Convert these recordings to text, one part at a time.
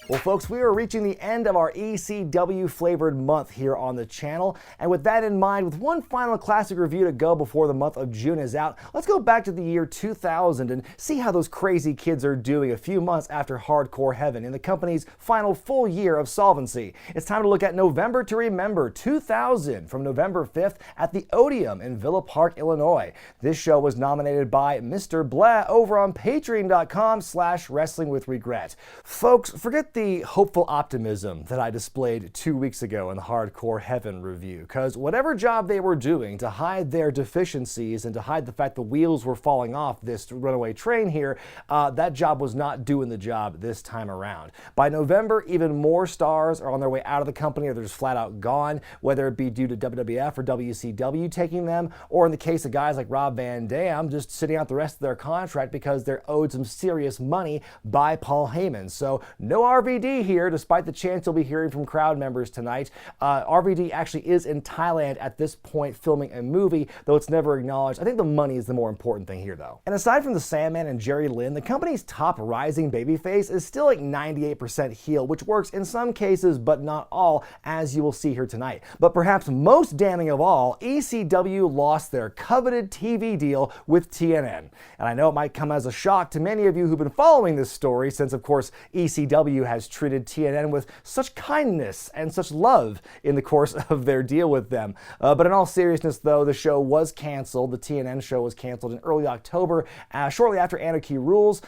Well, folks, we are reaching the end of our ECW flavored month here on the channel. And with that in mind, with one final classic review to go before the month of June is out, let's go back to the year 2000 and see how those crazy kids are doing a few months after Hardcore Heaven in the company's final full year of solvency. It's time to look at November to Remember 2000 from November 5th at the Odeum in Villa Park, Illinois. This show was nominated by Mr. Blah over on patreon.com/wrestlingwithregret. Folks, forget the hopeful optimism that I displayed 2 weeks ago in the Hardcore Heaven review, because whatever job they were doing to hide their deficiencies and to hide the fact the wheels were falling off this runaway train here, that job was not doing the job this time around. By November, even more stars are on their way out of the company or they're just flat out gone, whether it be due to WWF or WCW taking them, or in the case of guys like Rob Van Dam, just sitting out the rest of their contract because they're owed some serious money by Paul Heyman. So no RVD here, despite the chance you'll be hearing from crowd members tonight. RVD actually is in Thailand at this point filming a movie, though it's never acknowledged. I think the money is the more important thing here, though. And aside from the Sandman and Jerry Lynn, the company's top rising babyface is still like 98% heel, which works in some cases, but not all, as you will see here tonight. But perhaps most damning of all, ECW lost their coveted TV deal with TNN. And I know it might come as a shock to many of you who've been following this story, since of course ECW has treated TNN with such kindness and such love in the course of their deal with them. But in all seriousness though, the show was canceled. The TNN show was canceled in early October, shortly after Anarchy Rules.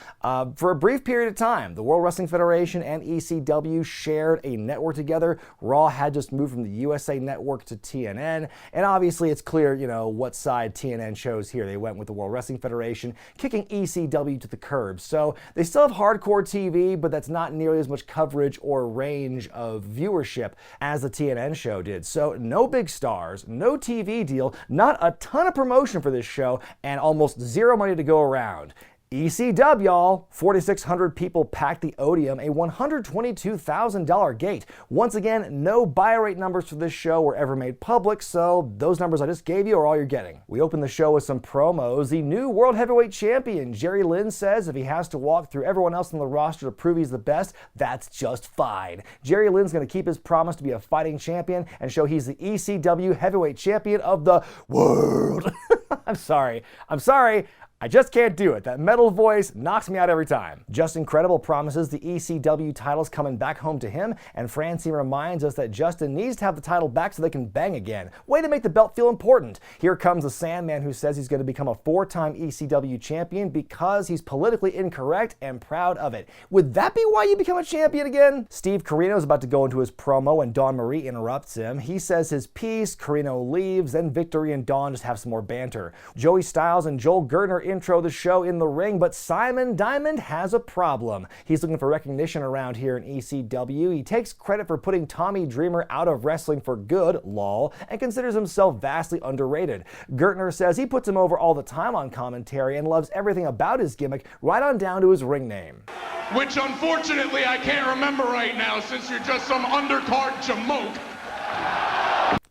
For a brief period of time, the World Wrestling Federation and ECW shared a network together. Raw had just moved from the USA Network to TNN, and obviously it's clear, you know, what side TNN chose here. They went with the World Wrestling Federation, kicking ECW to the curb. So they still have hardcore TV, but that's not nearly as much coverage or range of viewership as the TNN show did. So no big stars, no TV deal, not a ton of promotion for this show, and almost zero money to go around. ECW, y'all. 4,600 people packed the Odeum, a $122,000 gate. Once again, no buy rate numbers for this show were ever made public, so those numbers I just gave you are all you're getting. We open the show with some promos. The new World Heavyweight Champion, Jerry Lynn, says if he has to walk through everyone else on the roster to prove he's the best, that's just fine. Jerry Lynn's going to keep his promise to be a fighting champion and show he's the ECW Heavyweight Champion of the world. I'm sorry. I just can't do it. That metal voice knocks me out every time. Just Incredible promises the ECW title's coming back home to him, and Francine reminds us that Justin needs to have the title back so they can bang again. Way to make the belt feel important. Here comes the Sandman, who says he's going to become a 4-time ECW champion because he's politically incorrect and proud of it. Would that be why you become a champion again? Steve Corino is about to go into his promo and Dawn Marie interrupts him. He says his piece, Corino leaves, then Victory and Dawn just have some more banter. Joey Styles and Joel Gertner intro the show in the ring, but Simon Diamond has a problem. He's looking for recognition around here in ECW. He takes credit for putting Tommy Dreamer out of wrestling for good, lol, and considers himself vastly underrated. Gertner says he puts him over all the time on commentary and loves everything about his gimmick, right on down to his ring name. Which unfortunately I can't remember right now since you're just some undercard jamoke.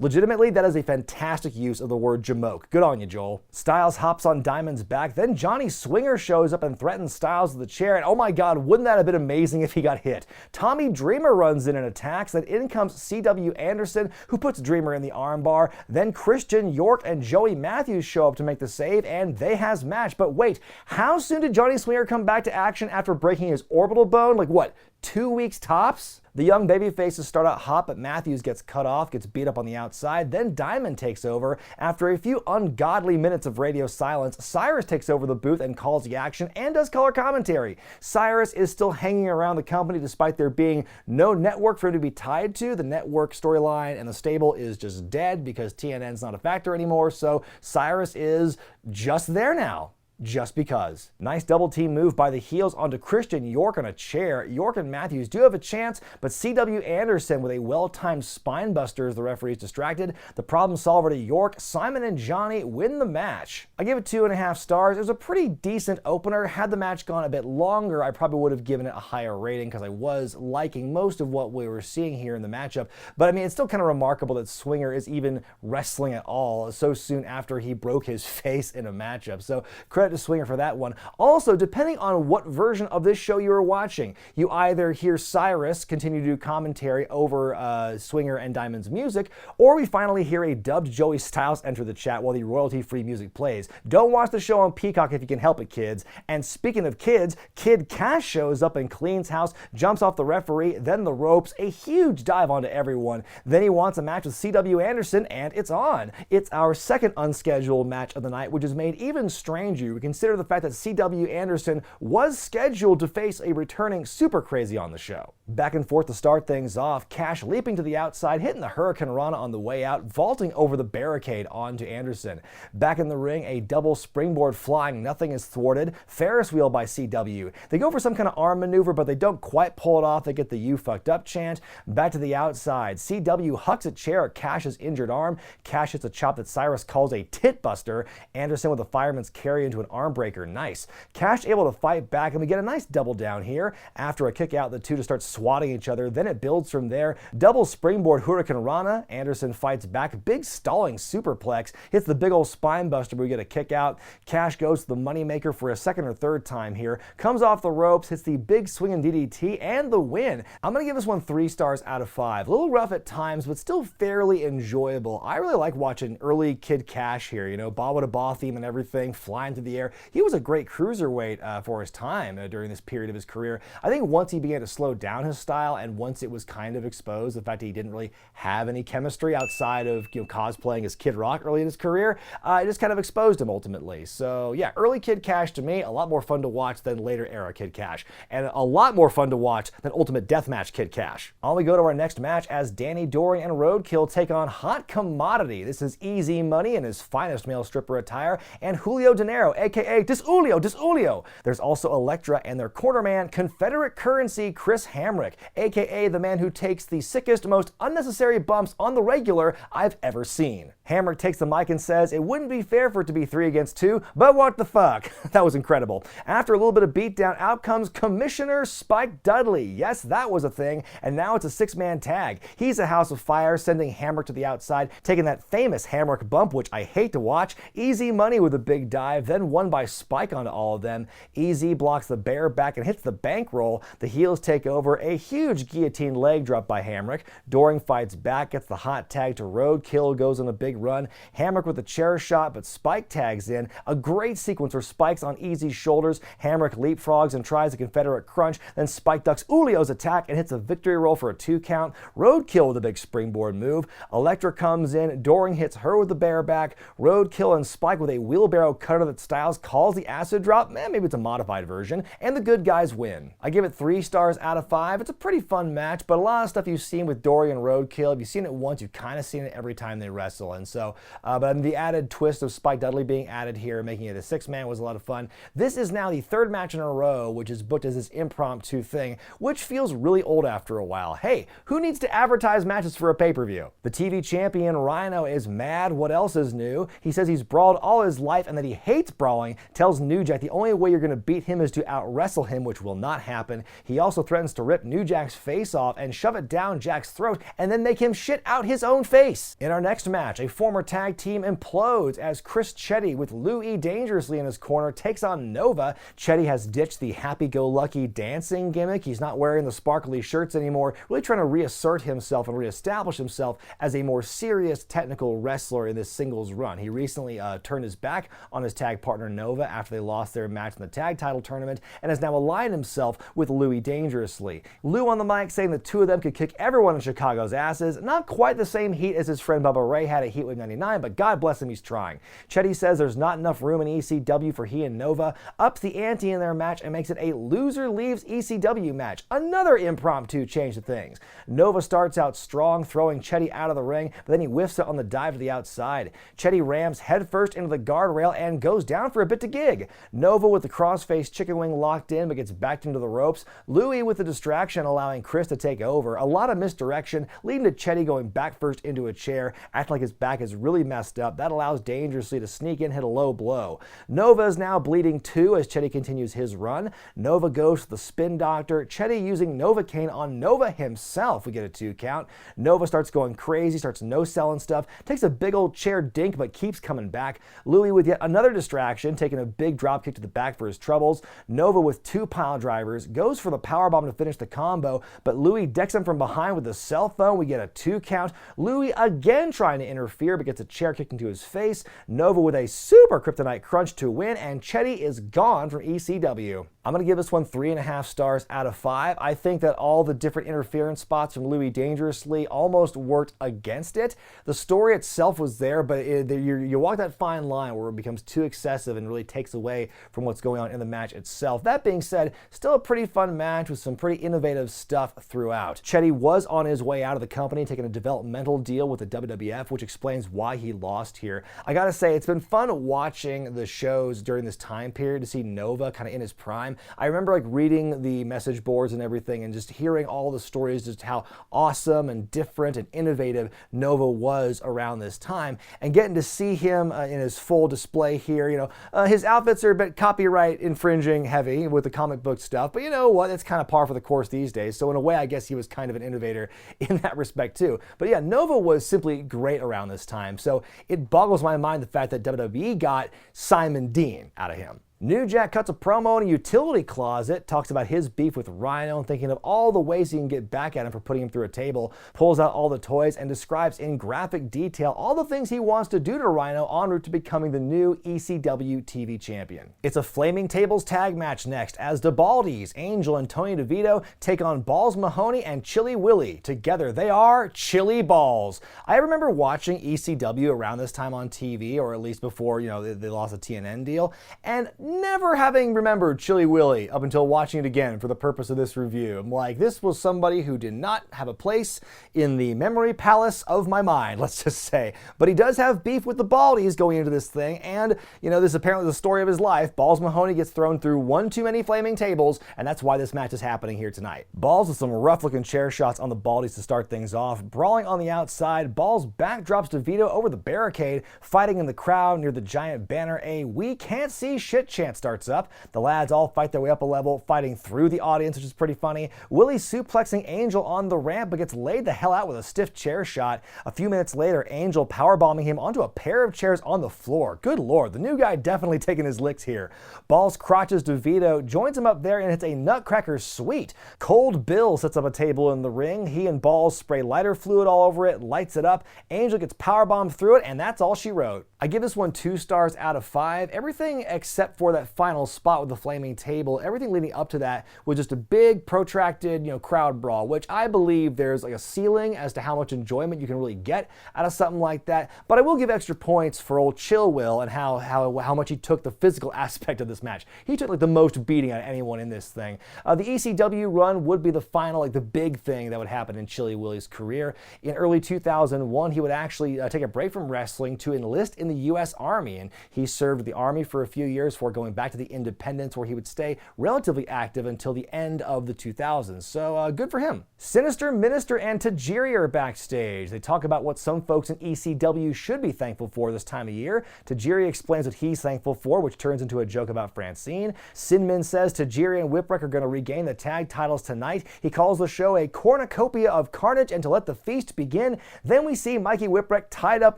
Legitimately, that is a fantastic use of the word jamoke. Good on you, Joel. Styles hops on Diamond's back, then Johnny Swinger shows up and threatens Styles with the chair, and oh my god, wouldn't that have been amazing if he got hit? Tommy Dreamer runs in and attacks, then in comes C.W. Anderson, who puts Dreamer in the armbar, then Christian York and Joey Matthews show up to make the save, and they has match. But wait, how soon did Johnny Swinger come back to action after breaking his orbital bone? Like what, 2 weeks tops? The young babyfaces start out hot, but Matthews gets cut off, gets beat up on the outside. Then Diamond takes over. After a few ungodly minutes of radio silence, Cyrus takes over the booth and calls the action and does color commentary. Cyrus is still hanging around the company despite there being no network for him to be tied to. The network storyline and the stable is just dead because TNN's not a factor anymore, so Cyrus is just there now. Just because. Nice double team move by the heels onto Christian York on a chair. York and Matthews do have a chance, but C.W. Anderson with a well-timed spine buster as the referee is distracted. The problem solver to York, Simon and Johnny win the match. I give it 2.5 stars. It was a pretty decent opener. Had the match gone a bit longer, I probably would have given it a higher rating because I was liking most of what we were seeing here in the matchup. But I mean, it's still kind of remarkable that Swinger is even wrestling at all so soon after he broke his face in a matchup. So credit credit to Swinger for that one. Also, depending on what version of this show you are watching, you either hear Cyrus continue to do commentary over Swinger and Diamond's music, or we finally hear a dubbed Joey Styles enter the chat while the royalty-free music plays. Don't watch the show on Peacock if you can help it, kids. And speaking of kids, Kid Kash shows up and cleans house, jumps off the referee, then the ropes, a huge dive onto everyone. Then he wants a match with C.W. Anderson, and it's on. It's our second unscheduled match of the night, which is made even stranger. We consider the fact that C.W. Anderson was scheduled to face a returning Super Crazy on the show. Back and forth to start things off, Kash leaping to the outside, hitting the Hurricane Rana on the way out, vaulting over the barricade onto Anderson. Back in the ring, a double springboard flying, nothing is thwarted. Ferris wheel by CW. They go for some kind of arm maneuver, but they don't quite pull it off. They get the "you fucked up" chant. Back to the outside, CW hucks a chair at Kash's injured arm. Kash hits a chop that Cyrus calls a tit buster. Anderson with a fireman's carry into an arm breaker. Nice. Kash able to fight back, and we get a nice double down here. After a kick out, the two to start swatting each other. Then it builds from there. Double springboard Hurricane Rana. Anderson fights back. Big stalling superplex. Hits the big old spine buster, but we get a kick out. Kash goes to the moneymaker for a second or third time here. Comes off the ropes, hits the big swinging DDT, and the win. I'm going to give this one 3 stars out of 5. A little rough at times, but still fairly enjoyable. I really like watching early Kid Kash here, you know, Ba with a Ba theme and everything, flying through the air. He was a great cruiserweight for his time during this period of his career. I think once he began to slow down his style, and once it was kind of exposed, the fact that he didn't really have any chemistry outside of, you know, cosplaying as Kid Rock early in his career, it just kind of exposed him ultimately. So yeah, early Kid Kash to me, a lot more fun to watch than later era Kid Kash, and a lot more fun to watch than Ultimate Deathmatch Kid Kash. On we go to our next match as Danny Doring and Roadkill take on Hot Commodity. This is Easy Money in his finest male stripper attire, and Julio De Niro, aka Disulio. There's also Elektra and their cornerman, Confederate Currency Chris Hamrick, aka the man who takes the sickest, most unnecessary bumps on the regular I've ever seen. Hamrick takes the mic and says it wouldn't be fair for it to be 3 against 2, but what the fuck? That was incredible. After a little bit of beatdown, out comes Commissioner Spike Dudley. Yes, that was a thing, and now it's a 6-man tag. He's a house of fire, sending Hamrick to the outside, taking that famous Hamrick bump, which I hate to watch. Easy Money with a big dive, then won by Spike onto all of them. Easy blocks the bear back and hits the bankroll. The heels take over, a huge guillotine leg drop by Hamrick. Doring fights back, gets the hot tag to Roadkill, goes on a big run. Hamrick with a chair shot, but Spike tags in. A great sequence where Spike's on Easy's shoulders. Hamrick leapfrogs and tries a Confederate crunch, then Spike ducks Julio's attack and hits a victory roll for a 2 count. Roadkill with a big springboard move. Elektra comes in, Doring hits her with the bareback. Roadkill and Spike with a wheelbarrow cutter that Styles calls the acid drop. Maybe it's a modified version, and the good guys win. I give it 3 stars out of 5. It's a pretty fun match, but a lot of stuff you've seen with Doring and Roadkill, if you've seen it once, you've kind of seen it every time they wrestle, and so, but the added twist of Spike Dudley being added here, making it a 6-man, was a lot of fun. This is now the 3rd match in a row, which is booked as this impromptu thing, which feels really old after a while. Hey, who needs to advertise matches for a pay-per-view? The TV champion Rhino is mad. What else is new? He says he's brawled all his life and that he hates brawling, tells New Jack the only way you're going to beat him is to out-wrestle him, which will not happen. He also threatens to rip New Jack's face off and shove it down Jack's throat and then make him shit out his own face. In our next match, a former tag team implodes as Chris Chetti, with Louie dangerously in his corner, takes on Nova. Chetti has ditched the happy-go-lucky dancing gimmick. He's not wearing the sparkly shirts anymore, really trying to reassert himself and reestablish himself as a more serious technical wrestler in this singles run. He recently turned his back on his tag partner Nova after they lost their match in the tag title tournament and has now aligned himself with Louie dangerously. Lou on the mic saying the two of them could kick everyone in Chicago's asses. Not quite the same heat as his friend Bubba Ray had at Heatwave 99, but God bless him, he's trying. Chetti says there's not enough room in ECW for he and Nova, ups the ante in their match and makes it a loser leaves ECW match. Another impromptu change to things. Nova starts out strong, throwing Chetti out of the ring, but then he whiffs it on the dive to the outside. Chetti rams headfirst into the guardrail and goes down for a bit to gig. Nova with the crossface chicken wing locked in, but gets backed into the ropes. Louie with the distraction, allowing Chris to take over. A lot of misdirection, leading to Chetti going back first into a chair, acting like his back is really messed up. That allows Dangerously to sneak in, hit a low blow. Nova is now bleeding too as Chetti continues his run. Nova goes to the spin doctor. Chetti using Novocaine on Nova himself. We get a 2 count. Nova starts going crazy, starts no-selling stuff, takes a big old chair dink but keeps coming back. Louie with yet another distraction action, taking a big drop kick to the back for his troubles. Nova with 2 pile drivers, goes for the powerbomb to finish the combo, but Louis decks him from behind with a cell phone. We get a 2 count. Louis again trying to interfere, but gets a chair kicked into his face. Nova with a super kryptonite crunch to win, and Chetti is gone from ECW. I'm going to give this one 3.5 stars out of 5. I think that all the different interference spots from Louis Dangerously almost worked against it. The story itself was there, but you walk that fine line where it becomes too excessive and really takes away from what's going on in the match itself. That being said, still a pretty fun match with some pretty innovative stuff throughout. Chetti was on his way out of the company, taking a developmental deal with the WWF, which explains why he lost here. I gotta say, it's been fun watching the shows during this time period to see Nova kind of in his prime. I remember like reading the message boards and everything and just hearing all the stories, just how awesome and different and innovative Nova was around this time, and getting to see him in his full display here. You know, his outfits are a bit copyright infringing heavy with the comic book stuff, but you know what? It's kind of par for the course these days. So in a way, I guess he was kind of an innovator in that respect too. But yeah, Nova was simply great around this time. So it boggles my mind the fact that WWE got Simon Dean out of him. New Jack cuts a promo in a utility closet, talks about his beef with Rhino and thinking of all the ways he can get back at him for putting him through a table, pulls out all the toys and describes in graphic detail all the things he wants to do to Rhino en route to becoming the new ECW TV champion. It's a Flaming Tables tag match next as the Baldies, Angel and Tony DeVito take on Balls Mahoney and Chilly Willy. Together they are Chilly Balls. I remember watching ECW around this time on TV, or at least before, you know, they lost the TNN deal, and never having remembered Chilly Willy up until watching it again for the purpose of this review. I'm like, this was somebody who did not have a place in the memory palace of my mind, let's just say. But he does have beef with the Baldies going into this thing, and, you know, this is apparently the story of his life. Balls Mahoney gets thrown through one too many flaming tables, and that's why this match is happening here tonight. Balls with some rough-looking chair shots on the Baldies to start things off. Brawling on the outside, Balls backdrops DeVito over the barricade, fighting in the crowd near the giant banner. A "we can't see shit" chant starts up. The lads all fight their way up a level, fighting through the audience, which is pretty funny. Willy suplexing Angel on the ramp, but gets laid the hell out with a stiff chair shot. A few minutes later, Angel powerbombing him onto a pair of chairs on the floor. Good lord, the new guy definitely taking his licks here. Balls crotches DeVito, joins him up there, and hits a nutcracker sweet. Cold Bill sets up a table in the ring. He and Balls spray lighter fluid all over it, lights it up. Angel gets powerbombed through it, and that's all she wrote. I give this one 2 stars out of 5. Everything except for that final spot with the flaming table, everything leading up to that was just a big protracted, you know, crowd brawl, which I believe there's like a ceiling as to how much enjoyment you can really get out of something like that. But I will give extra points for old Chill Will and how much he took the physical aspect of this match. He took like the most beating out of anyone in this thing. The ECW run would be the final, like the big thing that would happen in Chilly Willy's career. In early 2001, he would actually take a break from wrestling to enlist in the U.S. Army, and he served the Army for a few years before going back to the independents, where he would stay relatively active until the end of the 2000s. So good for him. Sinister, Minister, and Tajiri are backstage. They talk about what some folks in ECW should be thankful for this time of year. Tajiri explains what he's thankful for, which turns into a joke about Francine. Sandman says Tajiri and Whipwreck are going to regain the tag titles tonight. He calls the show a cornucopia of carnage and to let the feast begin. Then we see Mikey Whipwreck tied up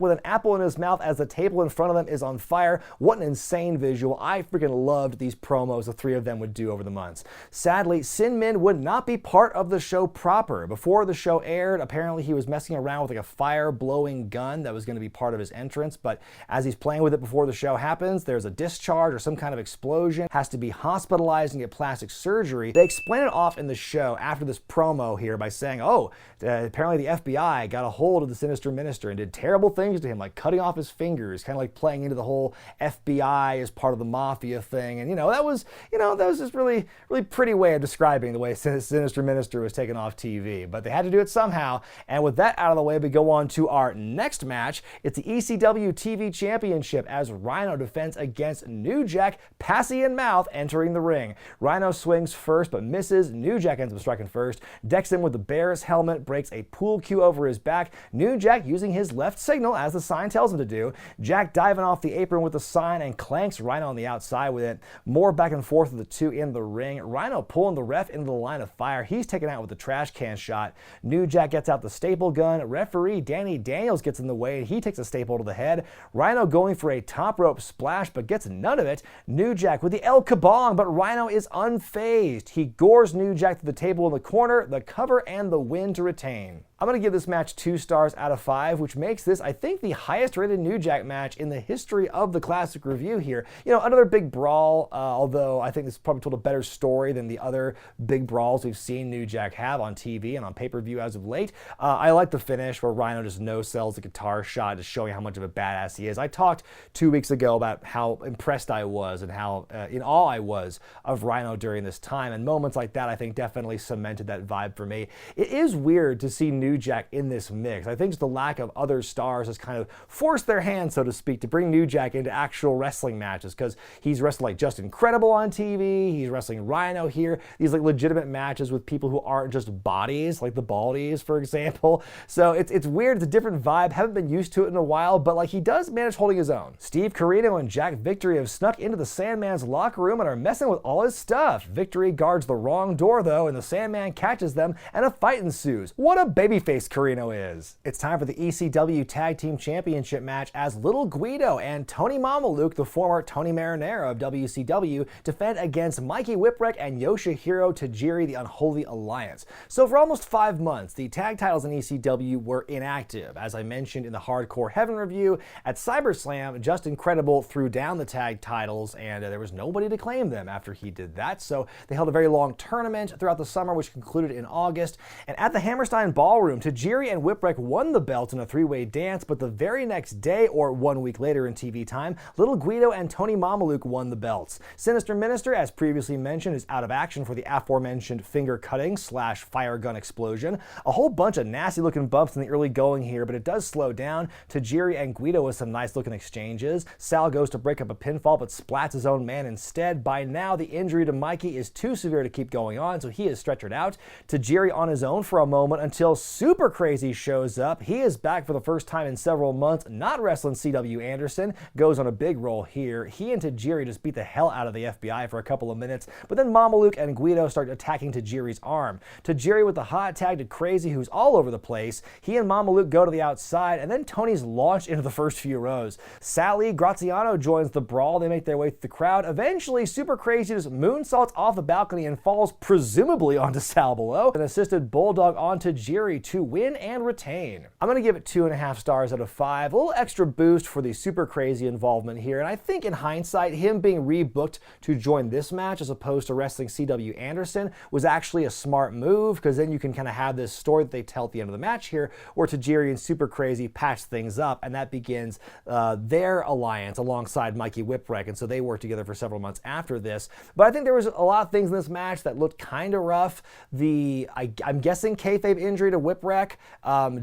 with an apple in his mouth as the table in front of them is on fire. What an insane visual. I freaking loved these promos the three of them would do over the months. Sadly, Sandman would not be part of the show proper. Before the show aired, apparently he was messing around with like a fire-blowing gun that was going to be part of his entrance, but as he's playing with it before the show happens, there's a discharge or some kind of explosion, has to be hospitalized and get plastic surgery. They explain it off in the show after this promo here by saying, apparently the FBI got a hold of the Sinister Minister and did terrible things to him, like cutting off his fingers, kind of like playing into the whole FBI as part of the mafia thing. And that was just really pretty way of describing the way Sinister Minister was taken off TV. But they had to do it somehow. And with that out of the way, we go on to our next match. It's the ECW TV Championship as Rhino defends against New Jack, Passy and Mouth entering the ring. Rhino swings first but misses. New Jack ends up striking first, decks him with the Bears helmet, breaks a pool cue over his back. New Jack using his left signal as the sign tells him to do, Jack diving off the apron with the sign and clanks Rhino on the outside with it. More back and forth with the two in the ring. Rhino pulling the ref into the line of fire. He's taken out with the trash can shot. New Jack gets out the staple gun. Referee Danny Daniels gets in the way and he takes a staple to the head. Rhino going for a top rope splash but gets none of it. New Jack with the El Kabong, but Rhino is unfazed. He gores New Jack to the table in the corner, the cover, and the win to retain. I'm going to give this match 2 stars out of 5, which makes this, I think, the highest rated New Jack match in the history of the Classic Review here. You know, another big brawl, although I think this probably told a better story than the other big brawls we've seen New Jack have on TV and on pay-per-view as of late. I like the finish where Rhino just no-sells the guitar shot, just showing how much of a badass he is. I talked 2 weeks ago about how impressed I was and how in awe I was of Rhino during this time, and moments like that I think definitely cemented that vibe for me. It is weird to see New Jack in this mix. I think just the lack of other stars has kind of forced their hand, so to speak, to bring New Jack into actual wrestling matches, because he's wrestled like Just Incredible on TV, he's wrestling Rhino here, these like legitimate matches with people who aren't just bodies, like the Baldies, for example. So it's weird, it's a different vibe, haven't been used to it in a while, but like he does manage holding his own. Steve Corino and Jack Victory have snuck into the Sandman's locker room and are messing with all his stuff. Victory guards the wrong door though, and the Sandman catches them, and a fight ensues. What a babyface Corino is. It's time for the ECW Tag Team Championship match as Little Guido and Tony Mamaluke, the former Tony Marinero of WCW, defend against Mikey Whipwreck and Yoshihiro Tajiri, the Unholy Alliance. So for almost 5 months, the tag titles in ECW were inactive. As I mentioned in the Hardcore Heaven review, at SummerSlam, Just Incredible threw down the tag titles and there was nobody to claim them after he did that. So they held a very long tournament throughout the summer, which concluded in August. And at the Hammerstein Ballroom, Tajiri and Whipwreck won the belt in a 3-way dance, but the very next day, or 1 week later in TV time, Little Guido and Tony Mamaluke won the belts. Sinister Minister, as previously mentioned, is out of action for the aforementioned finger cutting / fire gun explosion. A whole bunch of nasty looking bumps in the early going here, but it does slow down. Tajiri and Guido with some nice looking exchanges. Sal goes to break up a pinfall, but splats his own man instead. By now, the injury to Mikey is too severe to keep going on, so he is stretchered out. Tajiri on his own for a moment until Super Crazy shows up. He is back for the first time in several months, not wrestling C.W. Anderson, goes on a big roll here. He and Tajiri just beat the hell out of the FBI for a couple of minutes, but then Mamaluke and Guido start attacking Tajiri's arm. Tajiri with the hot tag to Crazy, who's all over the place. He and Mamaluke go to the outside, and then Tony's launched into the first few rows. Sally Graziano joins the brawl. They make their way through the crowd. Eventually, Super Crazy just moonsaults off the balcony and falls presumably onto Sal below. An assisted bulldog on Tajiri to win and retain. I'm going to give it 2.5 stars out of 5. A little extra boost for the Super Crazy involvement here, and I think in hindsight, him being rebooked to join this match as opposed to wrestling C.W. Anderson was actually a smart move, because then you can kind of have this story that they tell at the end of the match here, where Tajiri and Super Crazy patch things up, and that begins their alliance alongside Mikey Whipwreck, and so they work together for several months after this. But I think there was a lot of things in this match that looked kind of rough. I'm guessing kayfabe injury to Whipwreck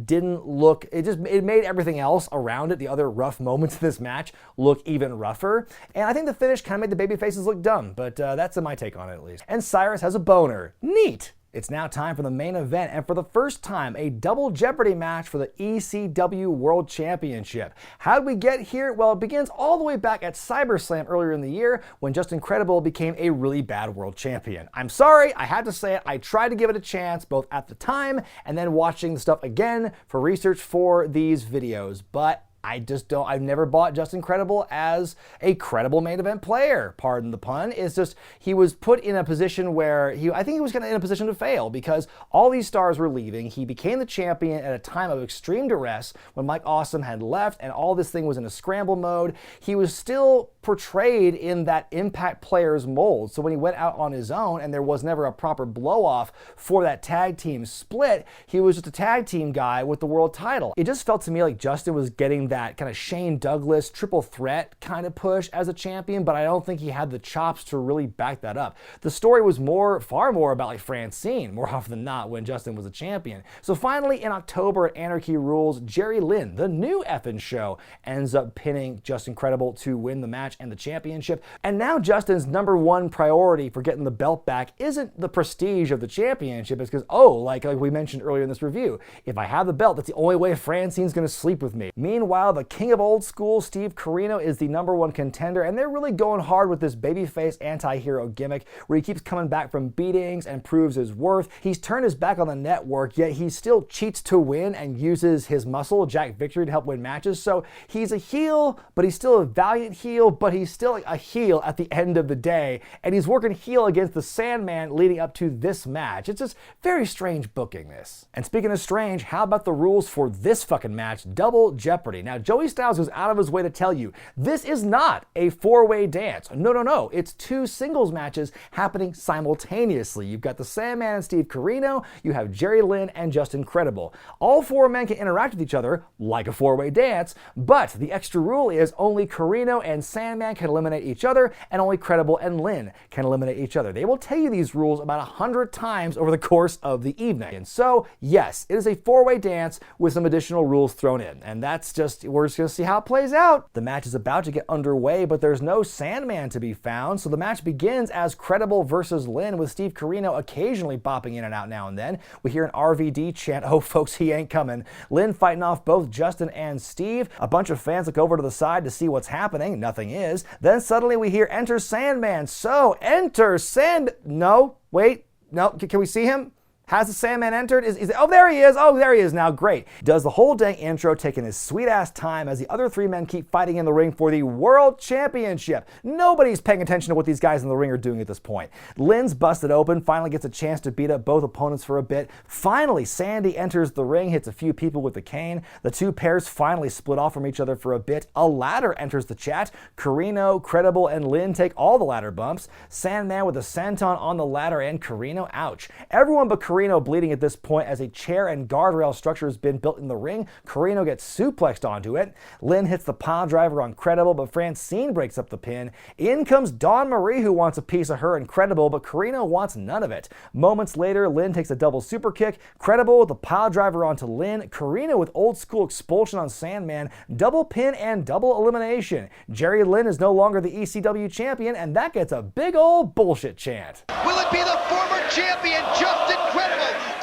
didn't look, it made everything else around it, the other rough moments in this match, look even rougher. And I think the finish kind of made the babyfaces look dumb, but that's my take on it at least. And Cyrus has a boner. Neat! It's now time for the main event, and for the first time, a double Jeopardy match for the ECW World Championship. How did we get here? Well, it begins all the way back at CyberSlam earlier in the year, when Just Incredible became a really bad world champion. I'm sorry, I had to say it. I tried to give it a chance, both at the time and then watching the stuff again for research for these videos, but I've never bought Just Incredible as a credible main event player, pardon the pun. It's just, he was put in a position where I think he was in a position to fail, because all these stars were leaving. He became the champion at a time of extreme duress when Mike Awesome had left and all this thing was in a scramble mode. He was still portrayed in that Impact player's mold. So when he went out on his own and there was never a proper blow-off for that tag team split, he was just a tag team guy with the world title. It just felt to me like Justin was getting that kind of Shane Douglas triple threat kind of push as a champion, but I don't think he had the chops to really back that up. The story was far more about like Francine, more often than not, when Justin was a champion. So finally in October at Anarchy Rules, Jerry Lynn, the new effing show, ends up pinning Just Incredible to win the match and the championship. And now Justin's #1 priority for getting the belt back isn't the prestige of the championship. It's because, like we mentioned earlier in this review, if I have the belt, that's the only way Francine's gonna sleep with me. Meanwhile, Meanwhile, the king of old school, Steve Corino, is the #1 contender, and they're really going hard with this babyface anti-hero gimmick where he keeps coming back from beatings and proves his worth. He's turned his back on the network, yet he still cheats to win and uses his muscle, Jack Victory, to help win matches. So he's a heel, but he's still a valiant heel, but he's still a heel at the end of the day, and he's working heel against the Sandman leading up to this match. It's just very strange booking this. And speaking of strange, how about the rules for this fucking match? Double Jeopardy. Now, Joey Styles goes out of his way to tell you, this is not a four-way dance. No. It's two singles matches happening simultaneously. You've got the Sandman and Steve Corino, you have Jerry Lynn and Justin Credible. All four men can interact with each other like a four-way dance, but the extra rule is only Corino and Sandman can eliminate each other, and only Credible and Lynn can eliminate each other. They will tell you these rules about 100 times over the course of the evening. And so, yes, it is a four-way dance with some additional rules thrown in. And we're just gonna see how it plays out. The match is about to get underway, but there's no Sandman to be found, so the match begins as Credible versus Lynn, with Steve Corino occasionally bopping in and out now and then. We hear an RVD chant, "Oh folks, he ain't coming." Lynn fighting off both Justin and Steve. A bunch of fans look over to the side to see what's happening. Nothing is. Then suddenly we hear, "Enter Sandman." So enter No, wait, no, can we see him? Has the Sandman entered? Oh, there he is. Oh, there he is now. Great. Does the whole dang intro, taking his sweet-ass time as the other three men keep fighting in the ring for the World Championship. Nobody's paying attention to what these guys in the ring are doing at this point. Lynn's busted open, finally gets a chance to beat up both opponents for a bit. Finally, Sandy enters the ring, hits a few people with the cane. The two pairs finally split off from each other for a bit. A ladder enters the chat. Corino, Credible, and Lynn take all the ladder bumps. Sandman with a senton on the ladder, and Corino, ouch. Everyone but Corino bleeding at this point as a chair and guardrail structure has been built in the ring. Corino gets suplexed onto it. Lynn hits the pile driver on Credible, but Francine breaks up the pin. In comes Dawn Marie, who wants a piece of her and Credible, but Corino wants none of it. Moments later, Lynn takes a double super kick. Credible with the pile driver onto Lynn. Corino with old school expulsion on Sandman. Double pin and double elimination. Jerry Lynn is no longer the ECW champion, and that gets a big old bullshit chant. Will it be the former champion, Justin Credible,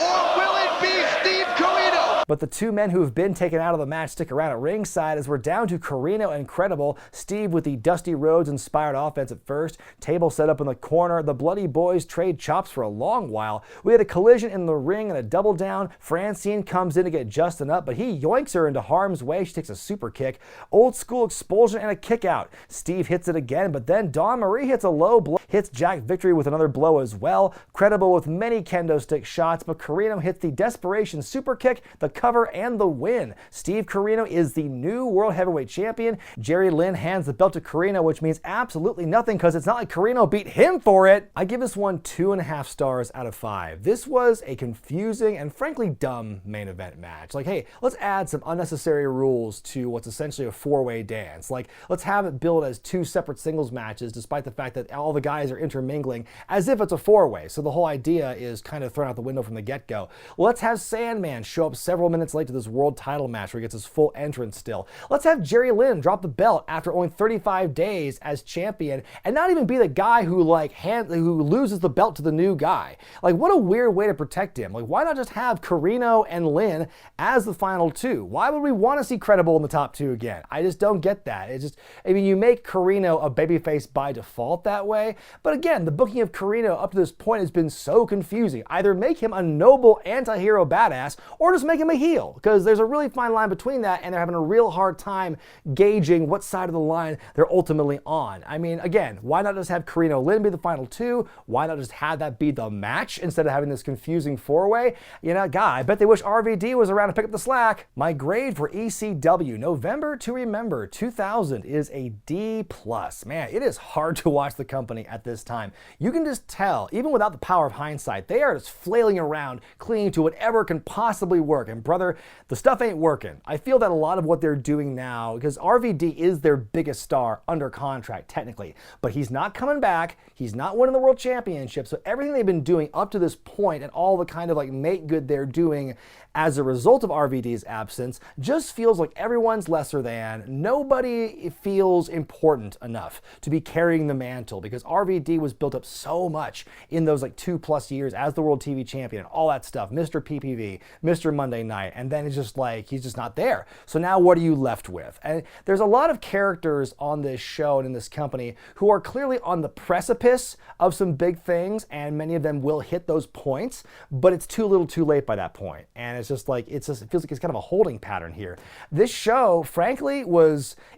or will it be Steve Corino? But the two men who have been taken out of the match stick around at ringside as we're down to Corino and Credible. Steve with the Dusty Rhodes-inspired offense at first. Table set up in the corner. The Bloody Boys trade chops for a long while. We had a collision in the ring and a double down. Francine comes in to get Justin up, but he yoinks her into harm's way. She takes a super kick. Old school expulsion and a kick out. Steve hits it again, but then Dawn Marie hits a low blow. Hits Jack Victory with another blow as well. Credible with many kendo stick shots, but Corino hits the desperation super kick, the cover, and the win. Steve Corino is the new World Heavyweight Champion. Jerry Lynn hands the belt to Corino, which means absolutely nothing because it's not like Corino beat him for it. I give this one 2.5 stars out of 5. This was a confusing and frankly dumb main event match. Like, hey, let's add some unnecessary rules to what's essentially a four-way dance. Like, let's have it billed as two separate singles matches despite the fact that all the guys are intermingling as if it's a four-way. So the whole idea is kind of thrown out the window from the get-go. Let's have Sandman show up several minutes late to this world title match where he gets his full entrance still. Let's have Jerry Lynn drop the belt after only 35 days as champion and not even be the guy who who loses the belt to the new guy. Like, what a weird way to protect him. Like, why not just have Corino and Lynn as the final two? Why would we want to see Credible in the top two again? I just don't get that. You make Corino a babyface by default that way, but again, the booking of Corino up to this point has been so confusing. Either make him a noble anti-hero badass or just make him a heel, because there's a really fine line between that, and they're having a real hard time gauging what side of the line they're ultimately on. I mean, again, why not just have Corino Lynn be the final two? Why not just have that be the match instead of having this confusing four-way? You know, God, I bet they wish RVD was around to pick up the slack. My grade for ECW November to Remember 2000 is a D+. Man, it is hard to watch the company at this time. You can just tell, even without the power of hindsight, they are just flailing around, clinging to whatever can possibly work. And brother, the stuff ain't working. I feel that a lot of what they're doing now, because RVD is their biggest star under contract, technically, but he's not coming back. He's not winning the world championship. So everything they've been doing up to this point and all the kind of like make good they're doing as a result of RVD's absence just feels like everyone's lesser than. Nobody feels important enough to be carrying the mantle because RVD was built up so much in those like 2+ years as the world TV champion and all that stuff. Mr. PPV, Mr. Monday Night. night, and then it's just like he's just not there. So now what are you left with? And there's a lot of characters on this show and in this company who are clearly on the precipice of some big things, and many of them will hit those points, but it's too little too late by that point. And it's just like, it feels like it's kind of a holding pattern here. This show, frankly,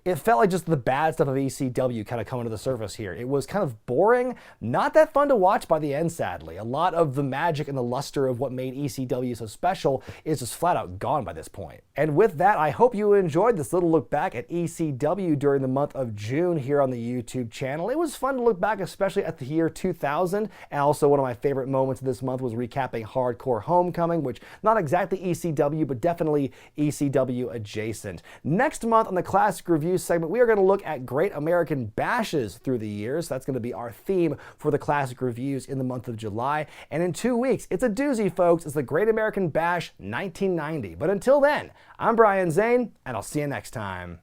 it felt like just the bad stuff of ECW kind of coming to the surface here. It was kind of boring, not that fun to watch by the end, sadly. A lot of the magic and the luster of what made ECW so special is just flat out gone by this point. And with that, I hope you enjoyed this little look back at ECW during the month of June here on the YouTube channel. It was fun to look back, especially at the year 2000, and also one of my favorite moments of this month was recapping Hardcore Homecoming, which not exactly ECW, but definitely ECW adjacent. Next month on the Classic Review segment, we are going to look at Great American Bashes through the years. That's going to be our theme for the Classic Reviews in the month of July. And in 2 weeks, it's a doozy, folks. It's the Great American Bash 1990. But until then, I'm Brian Zane, and I'll see you next time.